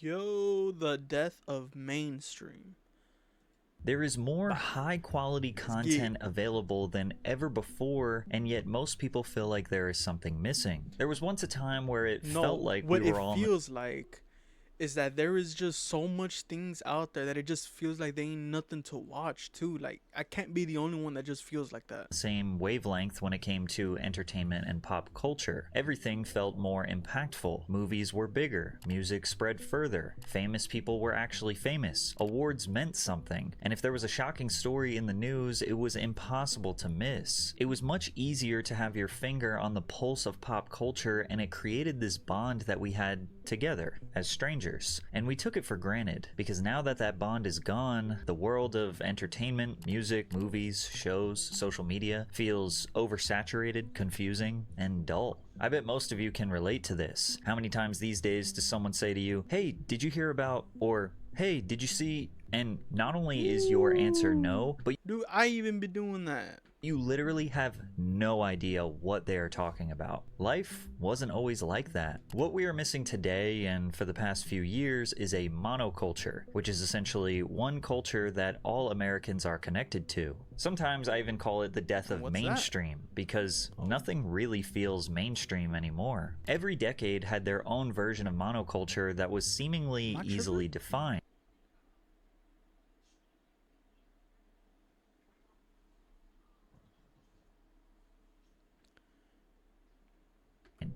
Yo, the death of mainstream. There is more Bah, high quality let's get it. content available than ever before, and yet most people feel like there is something missing. There was once a time where it felt No, like we what it were all in the feels like is that there is just so much things out there that it just feels like they ain't nothing to watch too. Like I can't be the only one that just feels like that. same wavelength when it came to entertainment and pop culture. Everything felt more impactful. Movies were bigger, music spread further, famous people were actually famous, awards meant something, and if there was a shocking story in the news, it was impossible to miss. It was much easier to have your finger on the pulse of pop culture, and it created this bond that we had together as strangers. And we took it for granted, because now that that bond is gone, the world of entertainment, music, movies, shows, social media feels oversaturated, confusing, and dull. I bet most of you can relate to this. How many times these days does someone say to you, "Hey, did you hear about," or "Hey, did you see," and not only is your answer no, but Dude, I even be doing that. you literally have no idea what they are talking about. Life wasn't always like that. What we are missing today and for the past few years is a monoculture, which is essentially one culture that all Americans are connected to. Sometimes I even call it the death And of what's that? mainstream, because nothing really feels mainstream anymore. Every decade had their own version of monoculture that was seemingly Am I easily tripping? defined.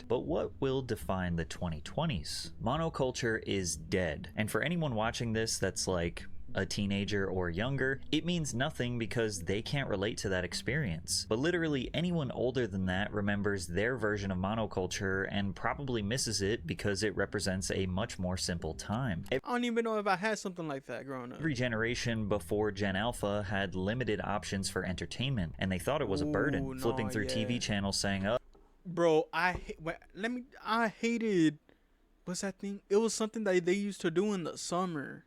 But what will define the 2020s? Monoculture is dead. And for anyone watching this that's like a teenager or younger, it means nothing because they can't relate to that experience. But literally anyone older than that remembers their version of monoculture and probably misses it because it represents a much more simple time. I don't even know if I had something like that growing up. Every generation before Gen Alpha had limited options for entertainment, and they thought it was a burden, Ooh, flipping no, through TV yeah. channels saying, "Oh, Bro, I hated, what's that thing? It was something that they used to do in the summer.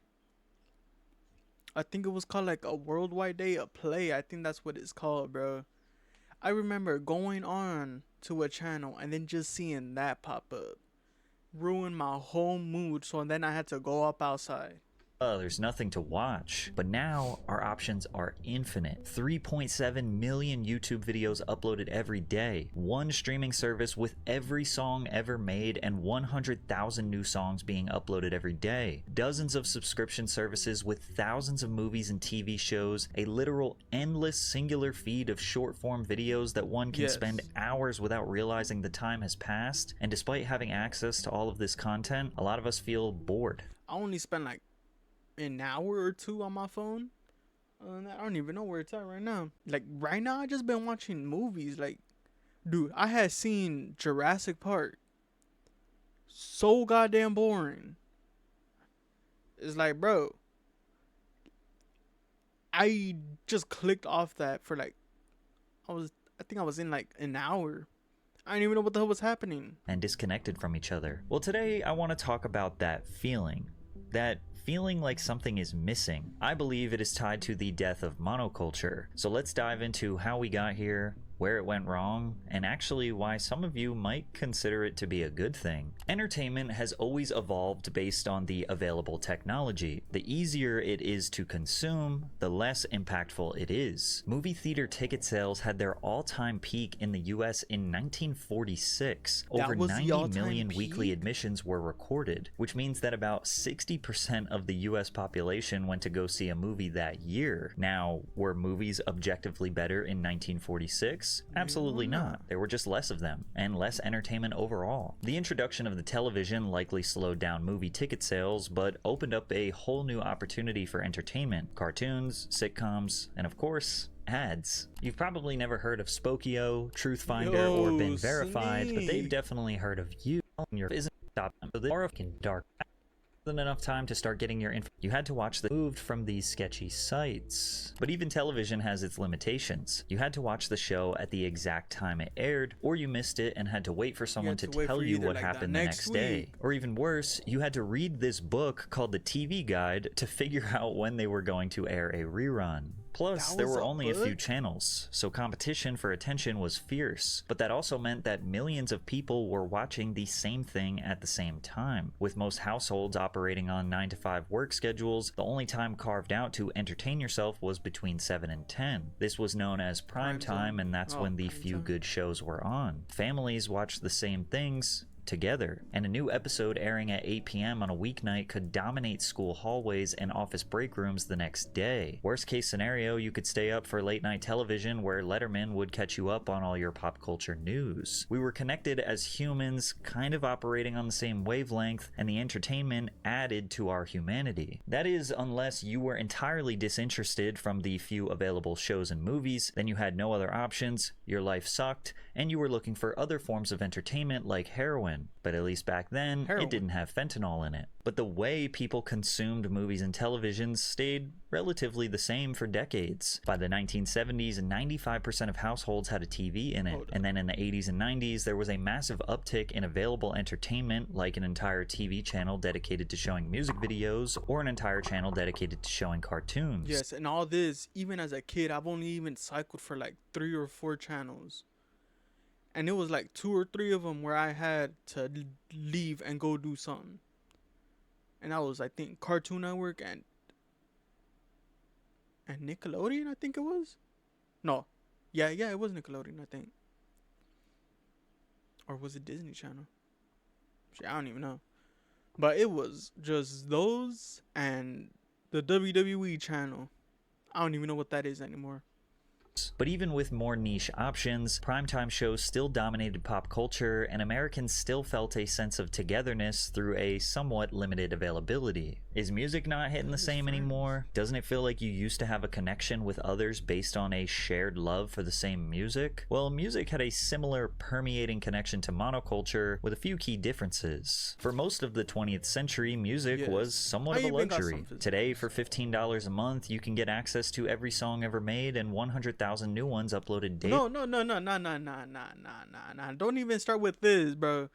I think it was called like a worldwide day of play. I think that's what it's called, bro. I remember going on to a channel and then just seeing that pop up. Ruined my whole mood, so then I had to go up outside. oh, there's nothing to watch." But now our options are infinite. 3.7 million YouTube videos uploaded every day, one streaming service with every song ever made, and 100,000 new songs being uploaded every day, dozens of subscription services with thousands of movies and TV shows, a literal endless singular feed of short form videos that one can spend Yes. hours without realizing the time has passed. And despite having access to all of this content, a lot of us feel bored. I only spent like an hour or two on my phone. I don't even know where it's at right now. Like right now, I just been watching movies. Like, dude, I had seen Jurassic Park. So goddamn boring. It's like, bro, I just clicked off that for like, I think I was in like an hour. I didn't even know what the hell was happening. And disconnected from each other. Well, today I want to talk about that feeling. That feeling like something is missing. I believe it is tied to the death of monoculture. So let's dive into how we got here, where it went wrong, and actually why some of you might consider it to be a good thing. Entertainment has always evolved based on the available technology. The easier it is to consume, the less impactful it is. Movie theater ticket sales had their all-time peak in the US in 1946. Over That was the 90 all-time million weekly peak? admissions were recorded, which means that about 60% of the US population went to go see a movie that year. Now, were movies objectively better in 1946? Absolutely No. not. There were just less of them, and less entertainment overall. The introduction of the television likely slowed down movie ticket sales, but opened up a whole new opportunity for entertainment. Cartoons, sitcoms, and of course, ads. You've probably never heard of Spokio, Truthfinder, or Yo, been verified, but they've Snake. definitely heard of you. Your isn't stop them. So they are fucking dark. Than enough time to start getting your info. You had to watch the moved from these sketchy sites. But even television has its limitations. You had to watch the show at the exact time it aired, or you missed it and had to wait for someone to to wait tell for you either, what like, the happened the next next day. week. Or even worse, you had to read this book called the TV Guide to figure out when they were going to air a rerun. Plus, That there was were a only a few book? channels, so competition for attention was fierce. But that also meant that millions of people were watching the same thing at the same time. With most households operating on 9 to 5 work schedules, the only time carved out to entertain yourself was between 7 and 10. This was known as prime Prime time, Zone. and that's Oh, when the Prime few Time. good shows were on. Families watched the same things together, and a new episode airing at 8 p.m. on a weeknight could dominate school hallways and office break rooms the next day. Worst case scenario, you could stay up for late night television where Letterman would catch you up on all your pop culture news. We were connected as humans, kind of operating on the same wavelength, and the entertainment added to our humanity. That is, unless you were entirely disinterested from the few available shows and movies, then you had no other options, your life sucked, and you were looking for other forms of entertainment like heroin. But at least back then, it didn't Heroin. have fentanyl in it. But the way people consumed movies and television stayed relatively the same for decades. By the 1970s, 95% of households had a TV in it. Hold And then in the 80s and 90s, there was a massive uptick in available entertainment, like an entire TV channel dedicated to showing music videos, or an entire channel dedicated to showing cartoons. Yes, and all this, even as a kid, I've only even cycled for like 3 or 4 channels. And it was like 2 or 3 of them where I had to leave and go do something. And that was, I think, Cartoon Network and Nickelodeon, I think it was. No, yeah, it was Nickelodeon, I think. Or was it Disney Channel? Shit, I don't even know. But it was just those and the WWE channel. I don't even know what that is anymore. But even with more niche options, primetime shows still dominated pop culture, and Americans still felt a sense of togetherness through a somewhat limited availability. Is music not hitting the same anymore? Doesn't it feel like you used to have a connection with others based on a shared love for the same music? Well, music had a similar permeating connection to monoculture with a few key differences. For most of the 20th century, music was somewhat of a luxury. Today, for $15 a month, you can get access to every song ever made and 100,000 new ones uploaded daily. No. Don't even start with this, bro.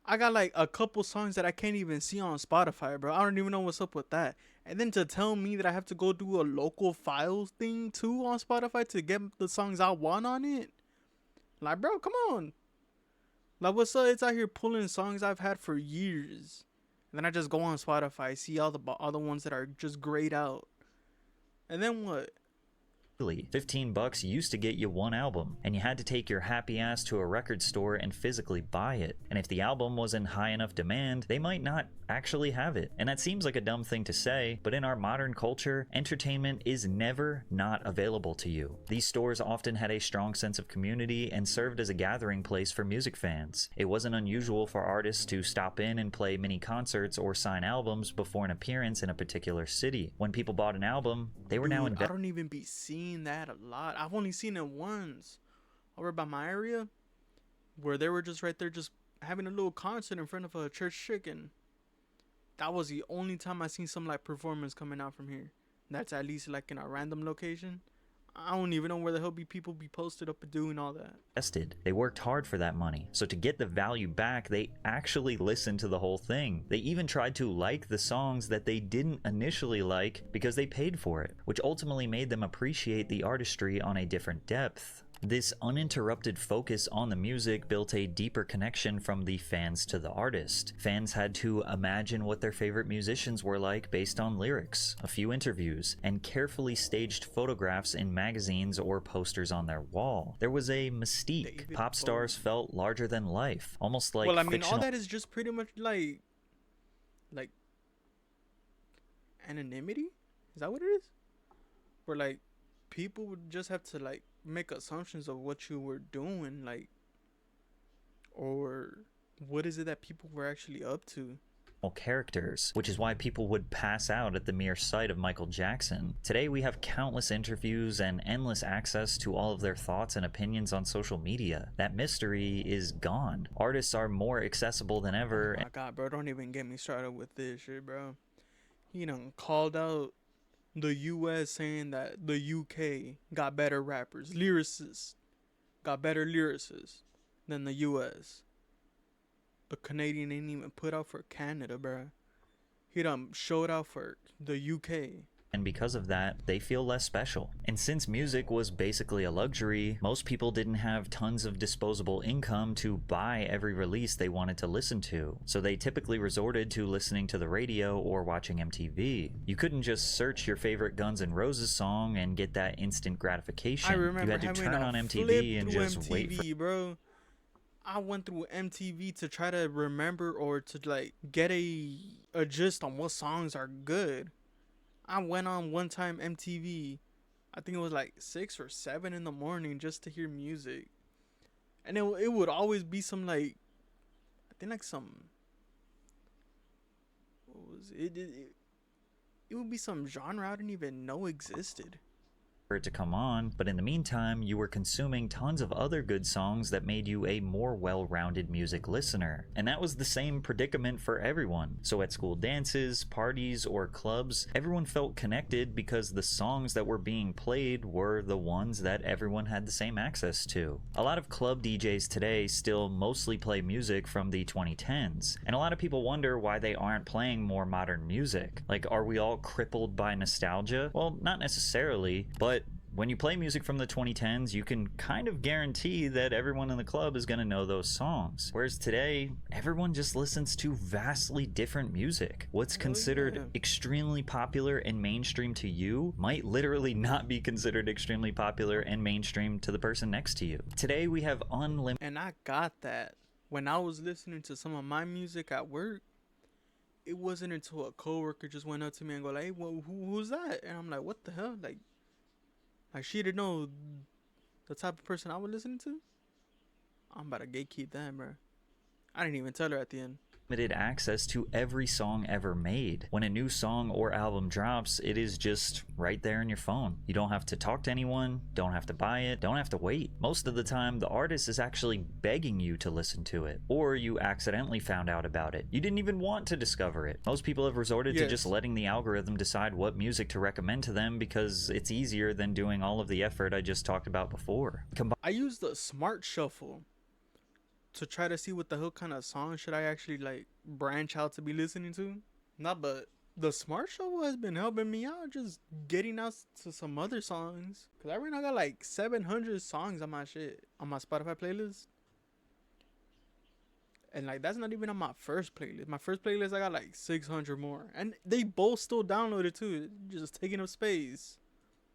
I got like a couple songs that I can't even see on Spotify, bro. I don't even know what's up with that. And then to tell me that I have to go do a local files thing too on Spotify to get the songs I want on it. Like, bro, come on. Like, what's up? It's out here pulling songs I've had for years. And then I just go on Spotify, see all the ones that are just grayed out. And then what? $15 used to get you one album, and you had to take your happy ass to a record store and physically buy it. And if the album was in high enough demand, they might not actually have it. And that seems like a dumb thing to say, but in our modern culture, entertainment is never not available to you. These stores often had a strong sense of community and served as a gathering place for music fans. It wasn't unusual for artists to stop in and play mini concerts or sign albums before an appearance in a particular city. When people bought an album, they were now I don't even be seeing that a lot. I've only seen it once over by my area where they were just right there just having a little concert in front of a church chicken. That was the only time I seen some like performance coming out from here. That's at least like in a random location. I don't even know where the hell people be posted up and doing all that. Invested. They worked hard for that money. So to get the value back, they actually listened to the whole thing. They even tried to like the songs that they didn't initially like because they paid for it, which ultimately made them appreciate the artistry on a different depth. This uninterrupted focus on the music built a deeper connection from the fans to the artist. Fans had to imagine what their favorite musicians were like based on lyrics, a few interviews, and carefully staged photographs in magazines or posters on their wall. There was a mystique. Pop stars felt larger than life, almost like all that is just pretty much like anonymity? Is that what it is? Where like people would just have to like make assumptions of what you were doing, like, or what is it that people were actually up to. Characters, which is why people would pass out at the mere sight of Michael Jackson. Today we have countless interviews and endless access to all of their thoughts and opinions on social media. That mystery is gone. Artists are more accessible than ever. Oh my god, bro, don't even get me started with this shit, bro. He done called out the US saying that the UK got better rappers, lyricists, got better lyricists than the US. The Canadian ain't even put out for Canada, bro. He done showed out for the UK. and because of that, they feel less special. And since music was basically a luxury, most people didn't have tons of disposable income to buy every release they wanted to listen to, so they typically resorted to listening to the radio or watching MTV. You couldn't just search your favorite Guns N' Roses song and get that instant gratification. I remember You had to having turn a on flip MTV and through just wait for MTV, bro. I went through MTV to try to remember or to like get a gist on what songs are good. I went on one time MTV. I think it was like 6 or 7 in the morning just to hear music, and it would always be some like, I think like some, what was it would be some genre I didn't even know existed. it to come on, but in the meantime, you were consuming tons of other good songs that made you a more well-rounded music listener. And that was the same predicament for everyone. So at school dances, parties, or clubs, everyone felt connected because the songs that were being played were the ones that everyone had the same access to. A lot of club DJs today still mostly play music from the 2010s, and a lot of people wonder why they aren't playing more modern music. Like, are we all crippled by nostalgia? Well, not necessarily, but when you play music from the 2010s, you can kind of guarantee that everyone in the club is going to know those songs. Whereas today, everyone just listens to vastly different music. What's considered extremely popular and mainstream to you might literally not be considered extremely popular and mainstream to the person next to you. Today, we have unlimited. And I got that. When I was listening to some of my music at work, it wasn't until a coworker just went up to me and go like, "Hey, well, who's that?" And I'm like, "What the hell?" Like she didn't know the type of person I was listening to. I'm about to gatekeep that, bro. I didn't even tell her at the end. Limited access to every song ever made. When a new song or album drops, it is just right there in your phone. You don't have to talk to anyone, don't have to buy it, don't have to wait. Most of the time, the artist is actually begging you to listen to it, or you accidentally found out about it. You didn't even want to discover it. Most people have resorted to just letting the algorithm decide what music to recommend to them because it's easier than doing all of the effort I just talked about before. I used the Smart Shuffle to try to see what the hell kind of song should I actually like branch out to be listening to. Nah, but the Smart Shuffle has been helping me out just getting out to some other songs. Cause I right now got like 700 songs on my Spotify playlist. And like that's not even on my first playlist. My first playlist I got like 600 more. And they both still downloaded too. Just taking up space.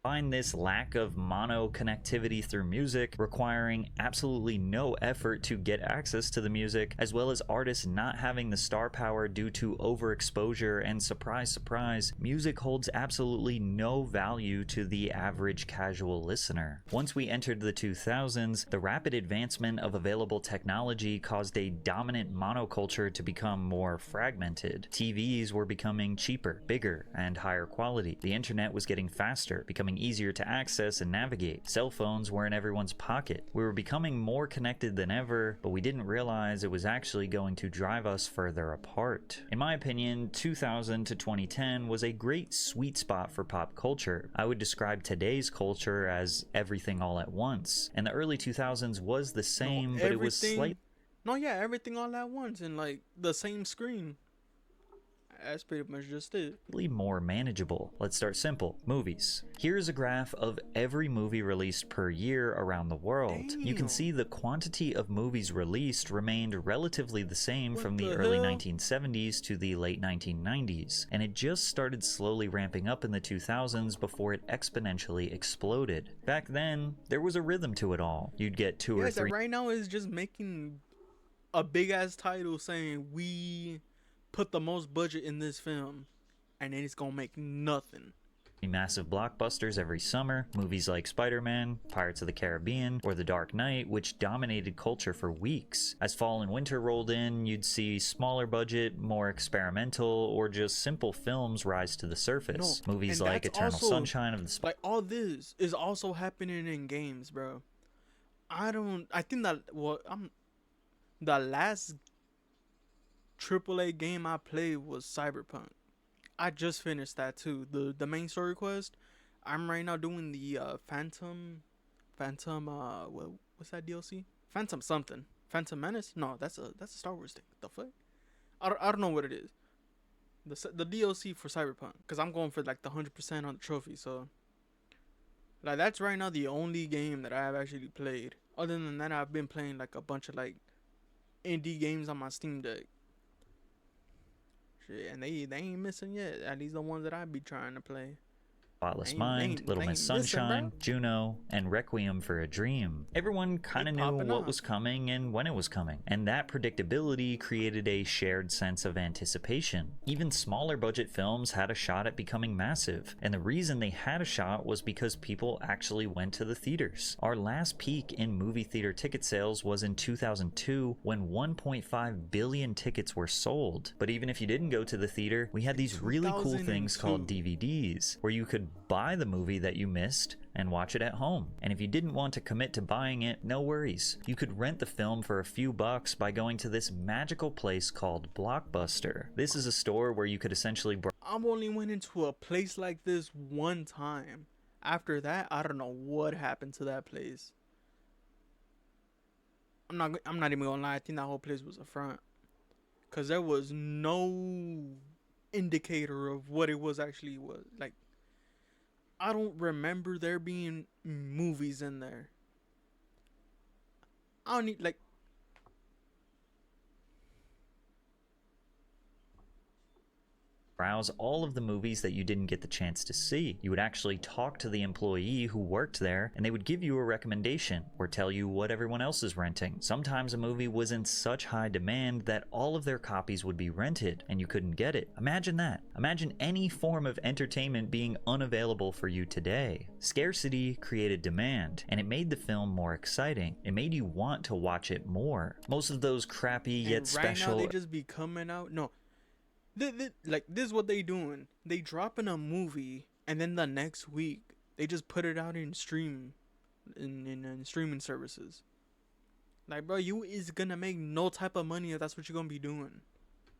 Find this lack of mono connectivity through music, requiring absolutely no effort to get access to the music, as well as artists not having the star power due to overexposure, and surprise, surprise, music holds absolutely no value to the average casual listener. Once we entered the 2000s, the rapid advancement of available technology caused a dominant monoculture to become more fragmented. TVs were becoming cheaper, bigger, and higher quality. The internet was getting faster, becoming easier to access and navigate. Cell phones were in everyone's pocket. We were becoming more connected than ever, but we didn't realize it was actually going to drive us further apart. In my opinion, 2000 to 2010 was a great sweet spot for pop culture. I would describe today's culture as everything all at once, and the early 2000s was the same, but it was slightly... everything all at once in like the same screen. That's pretty much just it. More manageable. Let's start simple. Movies. Here's a graph of every movie released per year around the world. Damn. You can see the quantity of movies released remained relatively the same from the early 1970s to the late 1990s, and it just started slowly ramping up in the 2000s before it exponentially exploded. Back then, there was a rhythm to it all. You'd get two or three. Right now is just making a big ass title saying we put the most budget in this film, and then it's gonna make nothing. Massive blockbusters every summer, movies like Spider-Man, Pirates of the Caribbean, or The Dark Knight, which dominated culture for weeks. As fall and winter rolled in, you'd see smaller budget, more experimental, or just simple films rise to the surface. Movies like Eternal Sunshine of the Like all this is also happening in games, bro. I think that the last AAA game I played was Cyberpunk. I just finished that too. The main story quest. I'm right now doing the Phantom what's that DLC? Phantom something. Phantom Menace? No, that's a Star Wars thing. The fuck? I don't know what it is. The DLC for Cyberpunk, because I'm going for like the 100% on the trophy. So like that's right now the only game that I have actually played. Other than that, I've been playing like a bunch of like indie games on my Steam Deck. Shit, and they ain't missing yet. At least the ones that I be trying to play. Spotless Mind, They Little Miss ain't missing, bro. Sunshine, Juno, and Requiem for a Dream. Everyone They kind of knew popping what off. was coming and when it was coming, and that predictability created a shared sense of anticipation. Even smaller budget films had a shot at becoming massive, and the reason they had a shot was because people actually went to the theaters. Our last peak in movie theater ticket sales was in 2002 when 1.5 billion tickets were sold. But even if you didn't go to the theater, we had these really cool things called 2002. DVDs, where you could buy the movie that you missed and watch it at home. And if you didn't want to commit to buying it, no worries. You could rent the film for a few bucks by going to this magical place called Blockbuster. This is a store where you could essentially I've only went into a place like this one time. After that, I don't know what happened to that place. I'm not even gonna lie. I think that whole place was a front, cause there was no indicator of what it was actually was like. I don't remember there being movies in there. I don't need like browse all of the movies that you didn't get the chance to see. You would actually talk to the employee who worked there, and they would give you a recommendation or tell you what everyone else is renting. Sometimes a movie was in such high demand that all of their copies would be rented and you couldn't get it. Imagine that. Imagine any form of entertainment being unavailable for you today. Scarcity created demand, and it made the film more exciting. It made you want to watch it more. Most of those crappy yet and right now special they just be coming out. No, like this is what they doing. They dropping a movie and then the next week they just put it out in in streaming services. Like, bro, you is gonna make no type of money if that's what you're gonna be doing.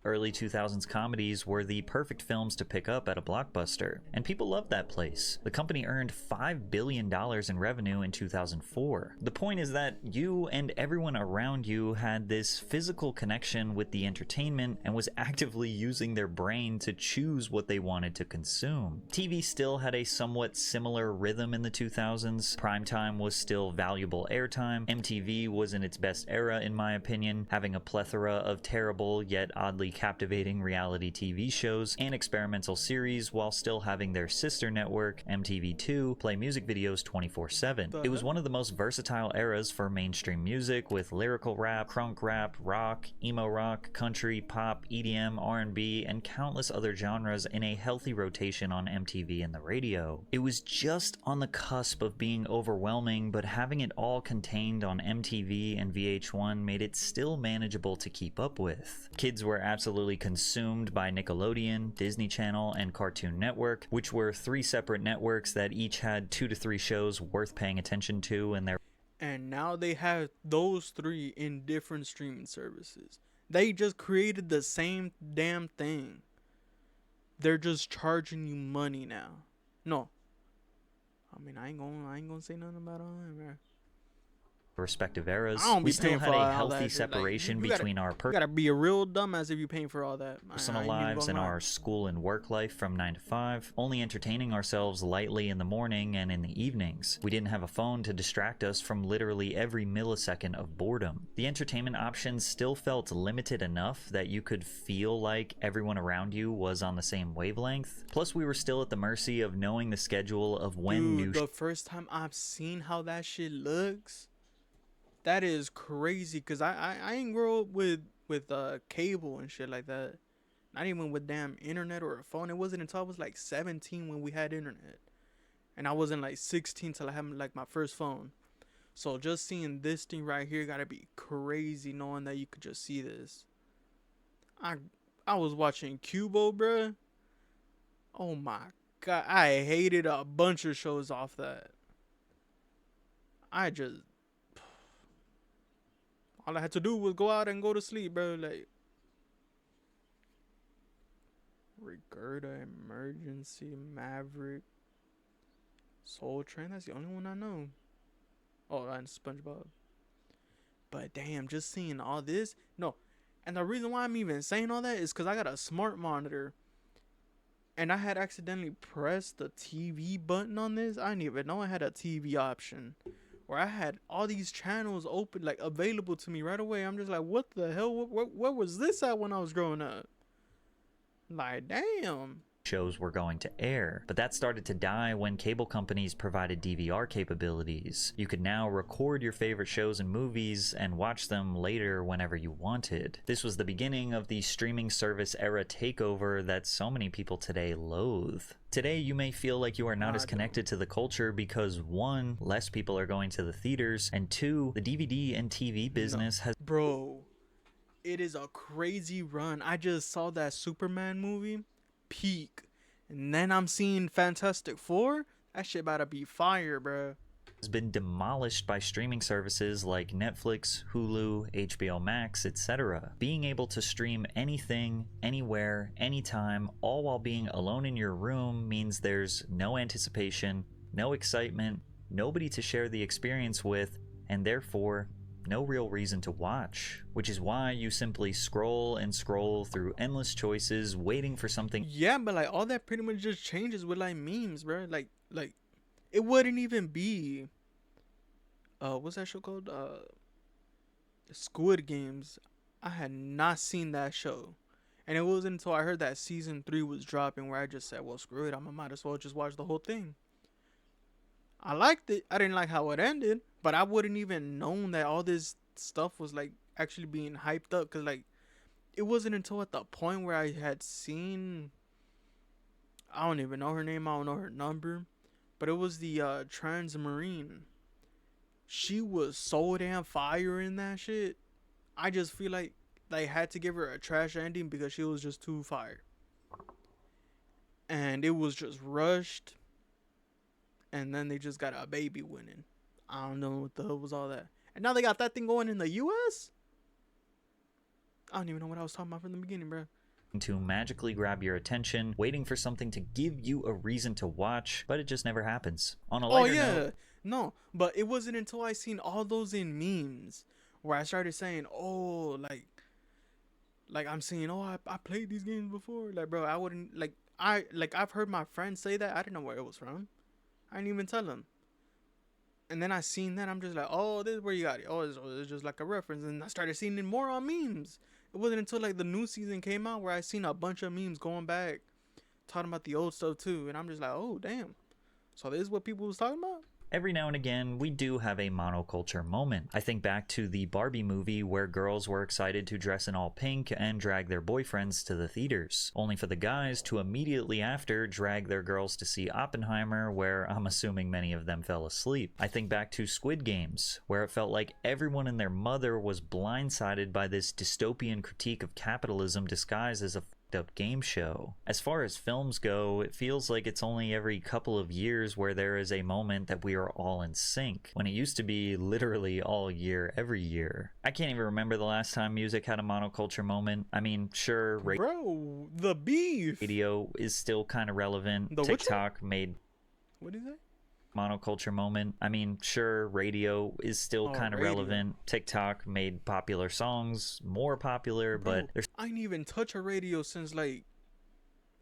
early 2000s comedies were the perfect films to pick up at a blockbuster, and people loved that place. The company earned $5 billion in revenue in 2004. The point is that you and everyone around you had this physical connection with the entertainment and was actively using their brain to choose what they wanted to consume. TV still had a somewhat similar rhythm in the 2000s. Primetime was still valuable airtime. MTV was in its best era, in my opinion, having a plethora of terrible yet oddly captivating reality TV shows and experimental series, while still having their sister network, MTV2, play music videos 24/7. It was one of the most versatile eras for mainstream music, with lyrical rap, crunk rap, rock, emo rock, country, pop, EDM, R&B, and countless other genres in a healthy rotation on MTV and the radio. It was just on the cusp of being overwhelming, but having it all contained on MTV and VH1 made it still manageable to keep up with. Kids were absolutely consumed by Nickelodeon, Disney Channel, and Cartoon Network, which were three separate networks that each had 2 to 3 shows worth paying attention to in their. And now they have those three in different streaming services. They just created the same damn thing. They're just charging you money now. No, I mean I ain't gonna say nothing about all that, man. Respective eras. I don't We be still paying had for a all healthy that. separation You gotta, between our you gotta be a real dumbass if you paying for all that. personal I ain't even lives gonna and lie. our school and work life from 9 to 5, only entertaining ourselves lightly in the morning and in the evenings. We didn't have a phone to distract us from literally every millisecond of boredom. The entertainment options still felt limited enough that you could feel like everyone around you was on the same wavelength. Plus, we were still at the mercy of knowing the schedule of when Dude, the first time I've seen how that shit looks, that is crazy. Cause I ain't grow up with cable and shit like that. Not even with damn internet or a phone. It wasn't until I was like 17 when we had internet, and I wasn't like 16 till I had like my first phone. So just seeing this thing right here gotta be crazy, knowing that you could just see this. I I was watching Cubo, bruh. Oh my god, I hated a bunch of shows off that. I just all I had to do was go out and go to sleep, bro. Like Regerta, Emergency, Maverick, Soul Train. That's the only one I know. Oh, and SpongeBob. But damn, just seeing all this. No, and the reason why I'm even saying all that is because I got a smart monitor. and I had accidentally pressed the TV button on this. I didn't even know I had a TV option where I had all these channels open, like available to me right away. I'm just like, what the hell? What was this at when I was growing up? Like, damn. shows were going to air, but that started to die when cable companies provided DVR capabilities. You could now record your favorite shows and movies and watch them later whenever you wanted. This was the beginning of the streaming service era takeover that so many people today loathe. Today, you may feel like you are not as connected to the culture because 1, less people are going to the theaters, and 2, the DVD and TV business has... Bro, it is a crazy run. I just saw that Superman movie peak, and then I'm seeing Fantastic Four. That shit about to be fire, bro. Has been demolished by streaming services like Netflix, Hulu, HBO Max, etc. Being able to stream anything, anywhere, anytime, all while being alone in your room means there's no anticipation, no excitement, nobody to share the experience with, and therefore no real reason to watch, which is why you simply scroll and scroll through endless choices waiting for something. Yeah, but like all that pretty much just changes with like memes, bro. Like it wouldn't even be what's that show called? Squid Games. I had not seen that show. And it wasn't until I heard that season 3 was dropping where I just said, well, screw it, I might as well just watch the whole thing. I liked it. I didn't like how it ended, but I wouldn't even known that all this stuff was like actually being hyped up, because like it wasn't until at the point where I had seen, I don't even know her name, I don't know her number, but it was the trans marine. She was so damn fire in that shit. I just feel like they had to give her a trash ending because she was just too fire, and it was just rushed. And then they just got a baby winning. I don't know what the hell was all that. And now they got that thing going in the U.S.? I don't even know what I was talking about from the beginning, bro. To magically grab your attention, waiting for something to give you a reason to watch, but it just never happens. On a lighter note, no, but it wasn't until I seen all those in memes where I started saying, oh, like I'm saying, oh, I played these games before. Like, bro, I wouldn't, I've heard my friends say that. I didn't know where it was from. I didn't even tell him. And then I seen that. I'm just like, oh, this is where you got it. Oh, it's just like a reference. And I started seeing it more on memes. It wasn't until like the new season came out where I seen a bunch of memes going back, talking about the old stuff too. And I'm just like, oh, damn. So this is what people was talking about? every now and again, we do have a monoculture moment. I think back to the Barbie movie where girls were excited to dress in all pink and drag their boyfriends to the theaters, only for the guys to immediately after drag their girls to see Oppenheimer, where I'm assuming many of them fell asleep. I think back to Squid Games, where it felt like everyone and their mother was blindsided by this dystopian critique of capitalism disguised as a up game show. As far as films go, it feels like it's only every couple of years where there is a moment that we are all in sync, when it used to be literally all year, every year. I can't even remember the last time music had a monoculture moment. I mean, sure, bro, the beef radio is still kind of relevant. The TikTok made what is that? Monoculture moment. I mean, sure, radio is still kind of relevant. TikTok made popular songs more popular, Bro, but I didn't even touch a radio since like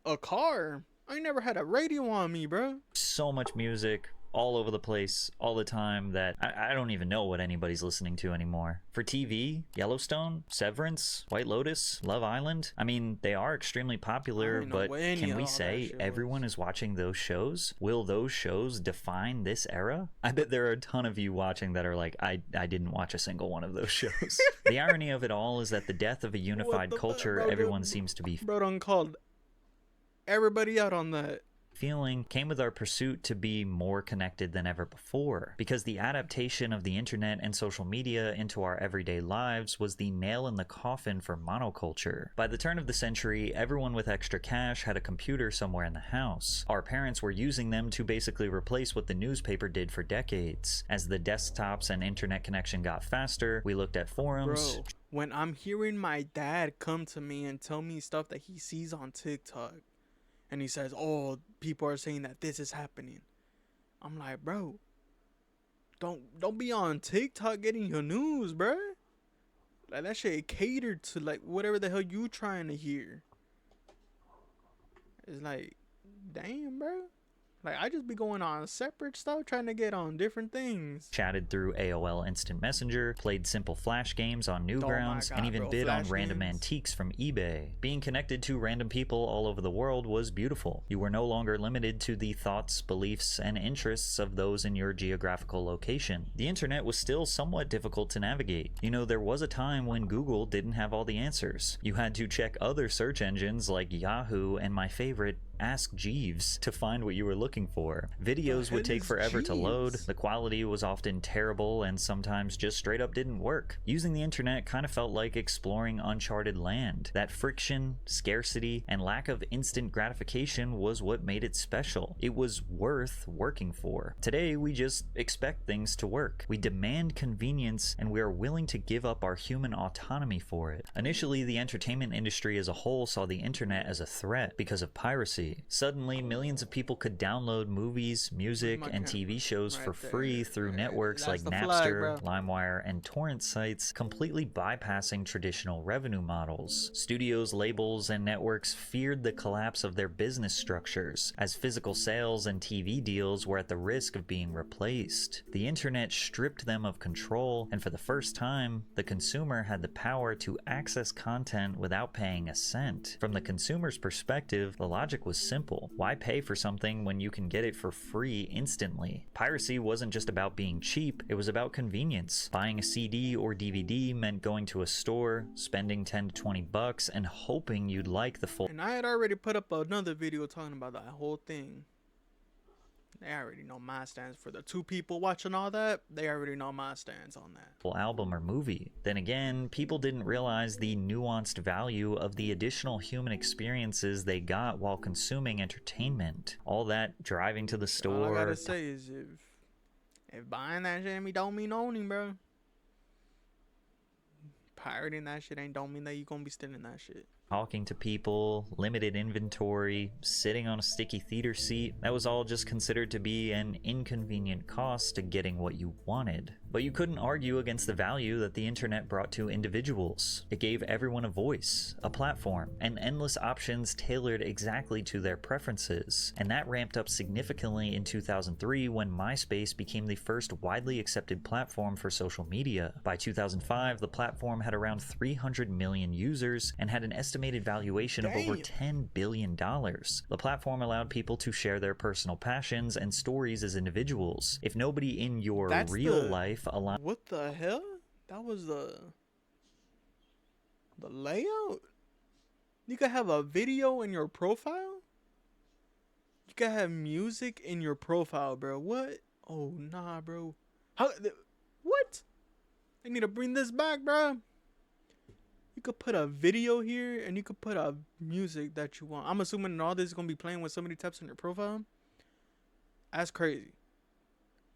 a car. I never had a radio on me, bro. So much music all over the place all the time that I don't even know what anybody's listening to anymore. For TV, Yellowstone, Severance, White Lotus, Love Island, I mean, they are extremely popular, but can we say everyone is watching those shows? Will those shows define this era? I bet there are a ton of you watching that are like, I didn't watch a single one of those shows. The irony of it all is that the death of a unified culture everyone seems to be called everybody out on that feeling came with our pursuit to be more connected than ever before, because the adaptation of the internet and social media into our everyday lives was the nail in the coffin for monoculture. By the turn of the century, everyone with extra cash had a computer somewhere in the house. Our parents were using them to basically replace what the newspaper did for decades. As the desktops and internet connection got faster, we looked at forums. Bro, when I'm hearing my dad come to me and tell me stuff that he sees on TikTok, and he says, oh, people are saying that this is happening, I'm like, bro, don't be on TikTok getting your news, bro. Like, that shit catered to, like, whatever the hell you trying to hear. It's like, damn, bro. Like, I just be going on separate stuff, trying to get on different things. Chatted through AOL Instant Messenger, played simple flash games on Oh my Newgrounds, and god, even bro. bid on Flash random games. antiques from eBay. Being connected to random people all over the world was beautiful. You were no longer limited to the thoughts, beliefs, and interests of those in your geographical location. The internet was still somewhat difficult to navigate. You know, there was a time when Google didn't have all the answers. You had to check other search engines like Yahoo and my favorite, Ask Jeeves, to find what you were looking for. Videos would take forever to load, the quality was often terrible, and sometimes just straight up didn't work. Using the internet kind of felt like exploring uncharted land. That friction, scarcity, and lack of instant gratification was what made it special. It was worth working for. Today, we just expect things to work. We demand convenience, and we are willing to give up our human autonomy for it. Initially, the entertainment industry as a whole saw the internet as a threat because of piracy. Suddenly, millions of people could download movies, music, and TV shows for free through networks like Napster, LimeWire, and torrent sites, completely bypassing traditional revenue models. Studios, labels, and networks feared the collapse of their business structures, as physical sales and TV deals were at the risk of being replaced. The internet stripped them of control, and for the first time, the consumer had the power to access content without paying a cent. From the consumer's perspective, the logic was simple. Why pay for something when you can get it for free instantly? Piracy wasn't just about being cheap, it was about convenience. Buying a CD or DVD meant going to a store, spending 10 to 20 bucks, and hoping you'd like the full. And I had already put up another video talking about that whole thing. They already know my stance. For the 2 people watching all that, they already know my stance on that. Album or movie. Then again, people didn't realize the nuanced value of the additional human experiences they got while consuming entertainment. All that driving to the store. All I gotta say is if buying that shit don't mean owning, bro. Pirating that shit don't mean that you gonna be stealing that shit. Talking to people, limited inventory, sitting on a sticky theater seat, that was all just considered to be an inconvenient cost to getting what you wanted. But you couldn't argue against the value that the internet brought to individuals. It gave everyone a voice, a platform, and endless options tailored exactly to their preferences. And that ramped up significantly in 2003 when MySpace became the first widely accepted platform for social media. By 2005, the platform had around 300 million users and had an estimated valuation of over $10 billion. The platform allowed people to share their personal passions and stories as individuals. If nobody in your real life aligned. What the hell? That was the layout? You could have a video in your profile? You could have music in your profile, bro. What? Oh, nah, bro. What? I need to bring this back, bro. You could put a video here and you could put a music that you want. I'm assuming all this is going to be playing when somebody taps on your profile. That's crazy.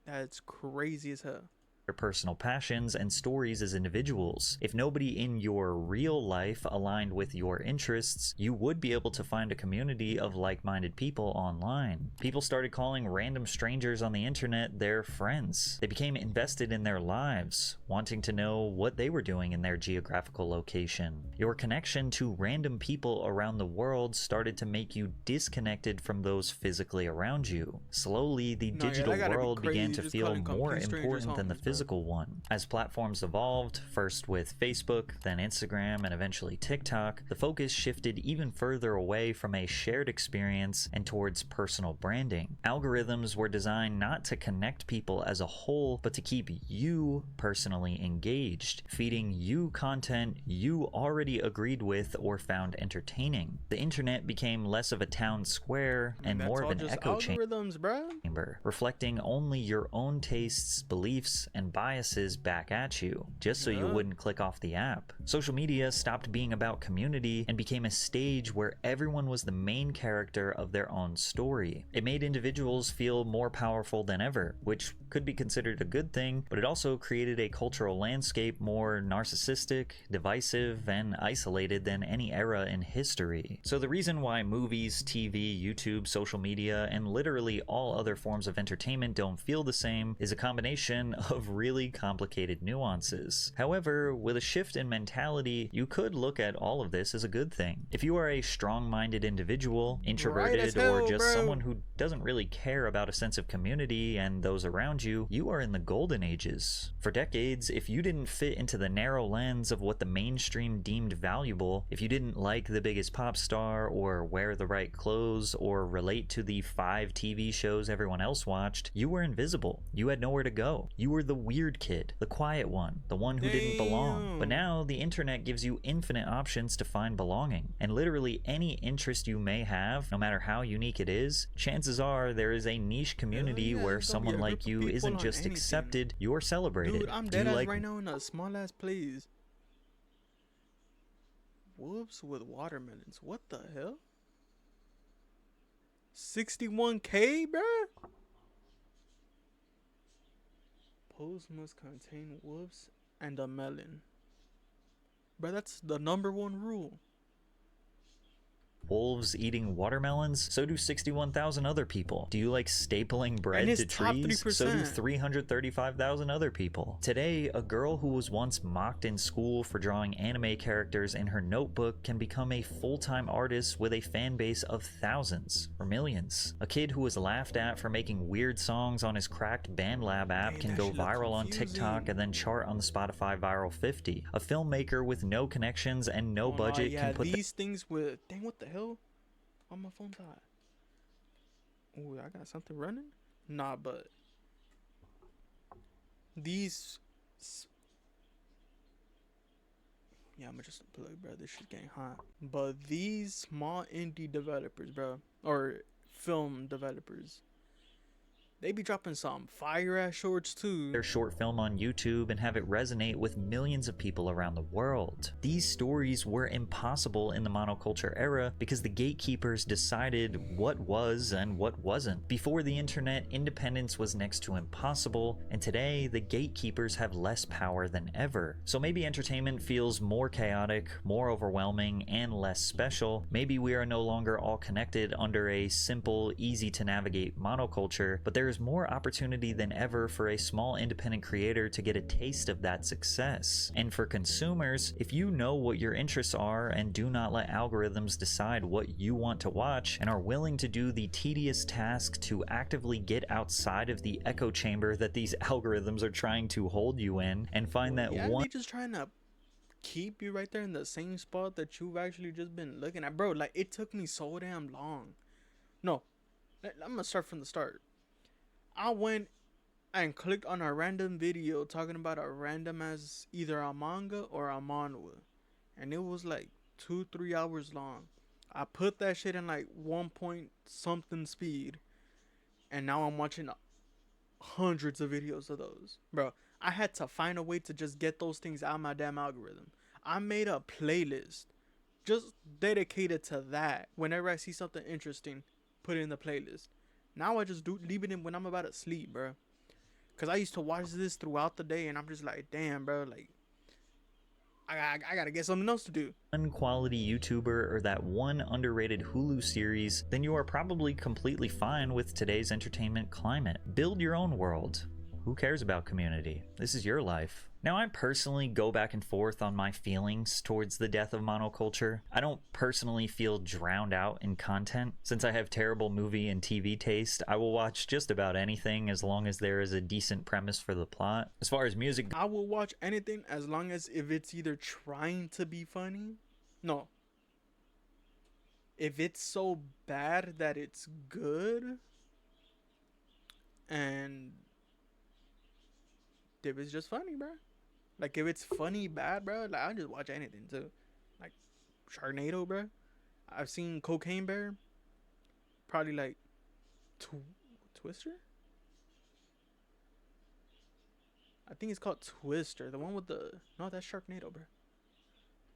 That's crazy as hell. Their personal passions and stories as individuals. If nobody in your real life aligned with your interests, you would be able to find a community of like-minded people online. People started calling random strangers on the internet their friends. They became invested in their lives, wanting to know what they were doing in their geographical location. Your connection to random people around the world started to make you disconnected from those physically around you. Slowly, the digital world began to feel more important than the physical one. As platforms evolved, first with Facebook, then Instagram, and eventually TikTok, the focus shifted even further away from a shared experience and towards personal branding. Algorithms were designed not to connect people as a whole, but to keep you personally engaged, feeding you content you already agreed with or found entertaining. The internet became less of a town square and more of an echo chamber, reflecting only your own tastes, beliefs, and biases back at you, just so you wouldn't click off the app. Social media stopped being about community and became a stage where everyone was the main character of their own story. It made individuals feel more powerful than ever, which could be considered a good thing, but it also created a cultural landscape more narcissistic, divisive, and isolated than any era in history. So the reason why movies, TV, YouTube, social media, and literally all other forms of entertainment don't feel the same is a combination of really complicated nuances. However, with a shift in mentality, you could look at all of this as a good thing. If you are a strong-minded individual, Bright as introverted, or hell, just bro. someone who doesn't really care about a sense of community and those around you, you are in the golden ages. For decades, if you didn't fit into the narrow lens of what the mainstream deemed valuable, if you didn't like the biggest pop star, or wear the right clothes, or relate to the 5 TV shows everyone else watched, you were invisible. You had nowhere to go. You were the weird kid, the quiet one, the one who didn't belong. But Damn. now the internet gives you infinite options to find belonging, and literally any interest you may have, no matter how unique it is, chances are there is a niche community Yeah, where there's gonna be someone a like group of you people isn't on just anything. accepted, you're celebrated. Dude, I'm Do dead you ass like right now in a small ass place. Whoops with watermelons. What the hell? 61K, bruh? Post must contain whoops and a melon. Bruh, that's the #1 rule. wolves eating watermelons? So do 61,000 other people. Do you like stapling bread it's to top trees? So do 3%. 335,000 other people. Today, a girl who was once mocked in school for drawing anime characters in her notebook can become a full-time artist with a fan base of thousands or millions. A kid who was laughed at for making weird songs on his cracked BandLab app Dang, can that go shit look viral on confusing. TikTok and then chart on the Spotify Viral 50. A filmmaker with no connections and no Oh, nah, budget yeah, can put these things with. Dang, what the hell? Why my phone died? Oh, I got something running? Nah, but. These. Yeah, I'm just play, bro. This shit getting hot. But these small indie developers, bro, or film developers, they be dropping some fire ass shorts too. their short film on YouTube and have it resonate with millions of people around the world. These stories were impossible in the monoculture era because the gatekeepers decided what was and what wasn't. Before the internet, independence was next to impossible, and today the gatekeepers have less power than ever. So maybe entertainment feels more chaotic, more overwhelming, and less special. Maybe we are no longer all connected under a simple, easy to navigate monoculture, but there is more opportunity than ever for a small independent creator to get a taste of that success. And for consumers, if you know what your interests are and do not let algorithms decide what you want to watch, and are willing to do the tedious task to actively get outside of the echo chamber that these algorithms are trying to hold you in, and find that Yeah, one they just trying to keep you right there in the same spot that you've actually just been looking at, bro. Like, it took me so damn long. No, I'm gonna start from the start. I went and clicked on a random video talking about a random as either a manga or a manhwa, and it was like 2-3 hours long. I put that shit in like 1 point something speed, and now I'm watching hundreds of videos of those, bro. I had to find a way to just get those things out of my damn algorithm. I made a playlist just dedicated to that. Whenever I see something interesting, put it in the playlist. Now I just do leave it in when I'm about to sleep, bro. Cause I used to watch this throughout the day, and I'm just like, damn, bro, like, I gotta get something else to do. quality YouTuber or that one underrated Hulu series, then you are probably completely fine with today's entertainment climate. Build your own world. Who cares about community? This is your life. Now, I personally go back and forth on my feelings towards the death of monoculture. I don't personally feel drowned out in content. Since I have terrible movie and TV taste, I will watch just about anything as long as there is a decent premise for the plot. As far as music, I will watch anything as long as if it's either trying to be funny. No. If it's so bad that it's good, and if it's just funny, bro. Like, if it's funny bad, bro, like, I'll just watch anything too. Like Sharknado, bro. I've seen Cocaine Bear. Probably like Twister. I think it's called Twister. The one with the no, that's Sharknado, bro.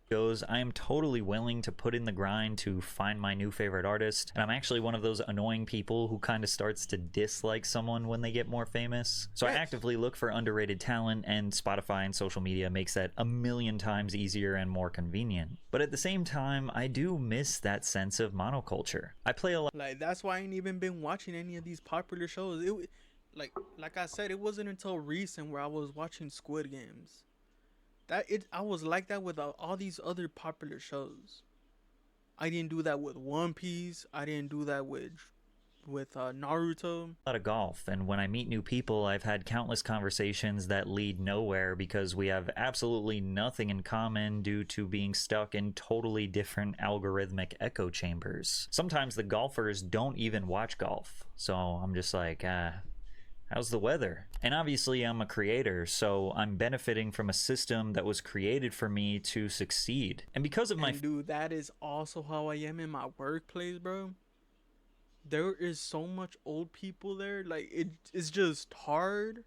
goes, I am totally willing to put in the grind to find my new favorite artist, and I'm actually one of those annoying people who kind of starts to dislike someone when they get more famous. So I Yes. actively look for underrated talent, and Spotify and social media makes that a million times easier and more convenient. But at the same time, I do miss that sense of monoculture. I play a lot Like, that's why I ain't even been watching any of these popular shows. like I said, it wasn't until recent where I was watching Squid Games. I was like that with all these other popular shows. I didn't do that with One Piece. I didn't do that with Naruto. A lot of golf, and when I meet new people, I've had countless conversations that lead nowhere because we have absolutely nothing in common due to being stuck in totally different algorithmic echo chambers. Sometimes the golfers don't even watch golf, so I'm just like, how's the weather? And obviously, I'm a creator, so I'm benefiting from a system that was created for me to succeed. And because of my. And dude, that is also how I am in my workplace, bro. There is so much old people there. Like it's just hard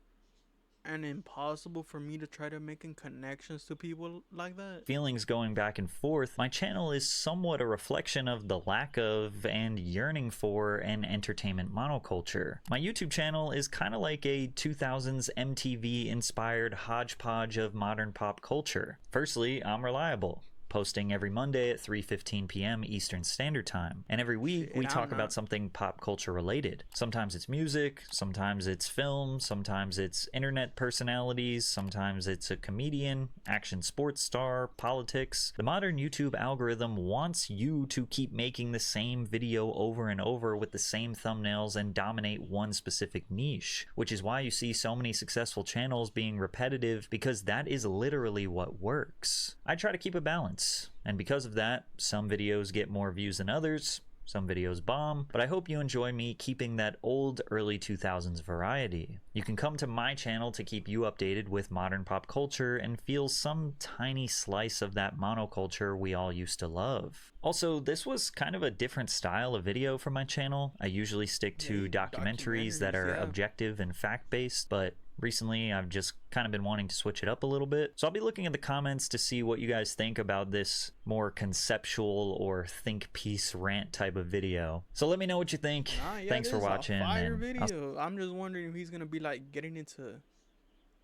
and impossible for me to try to making connections to people like that. Feelings going back and forth, my channel is somewhat a reflection of the lack of and yearning for an entertainment monoculture. My YouTube channel is kind of like a 2000s MTV inspired hodgepodge of modern pop culture. Firstly, I'm reliable, posting every Monday at 3:15 p.m. Eastern Standard Time. And every week, we talk about something pop culture related. Sometimes it's music, sometimes it's film, sometimes it's internet personalities, sometimes it's a comedian, action sports star, politics. The modern YouTube algorithm wants you to keep making the same video over and over with the same thumbnails and dominate one specific niche, which is why you see so many successful channels being repetitive, because that is literally what works. I try to keep a balance. And because of that, some videos get more views than others, some videos bomb, but I hope you enjoy me keeping that old early 2000s variety. You can come to my channel to keep you updated with modern pop culture and feel some tiny slice of that monoculture we all used to love. Also, this was kind of a different style of video for my channel. I usually stick to documentaries that are objective and fact-based, but recently, I've just kind of been wanting to switch it up a little bit. So I'll be looking at the comments to see what you guys think about this more conceptual or think piece rant type of video. So let me know what you think. Thanks for watching. Fire video. I'm just wondering if he's gonna be like getting into.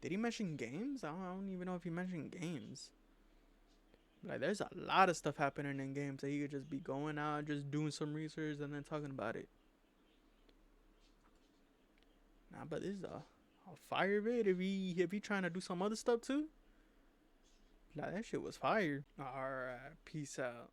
Did he mention games? I don't even know if he mentioned games. Like, there's a lot of stuff happening in games that he could just be going out, just doing some research, and then talking about it. Nah, but this is a fire vid. If he trying to do some other stuff too, like, that shit was fire. All right, peace out.